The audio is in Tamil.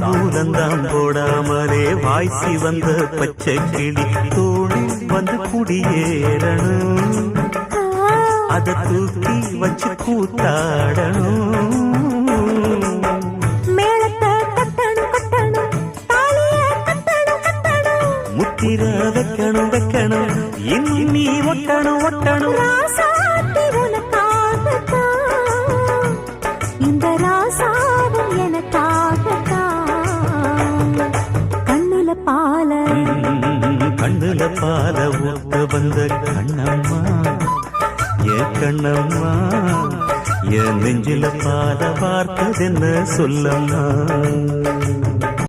தாம்பூலந்தாம் போடாமலே வாய்ச்சி வந்த பச்சை கிளி தோழி வந்து குடியேறணும், அத தூக்கி வச்சு கூத்தாடணும். முத்திர வைக்கணும் வைக்கணும் இன்னி ஒட்டணும் ஒட்டணும். இந்த ராசாவும் எனக்காகத்தான். கண்ணுல பால கண்ணுல பால ஊத்த வந்த கண்ணம்மா, என் கண்ணம்மா, என் நெஞ்சில பால பார்த்ததென்ன சொல்லம்மா.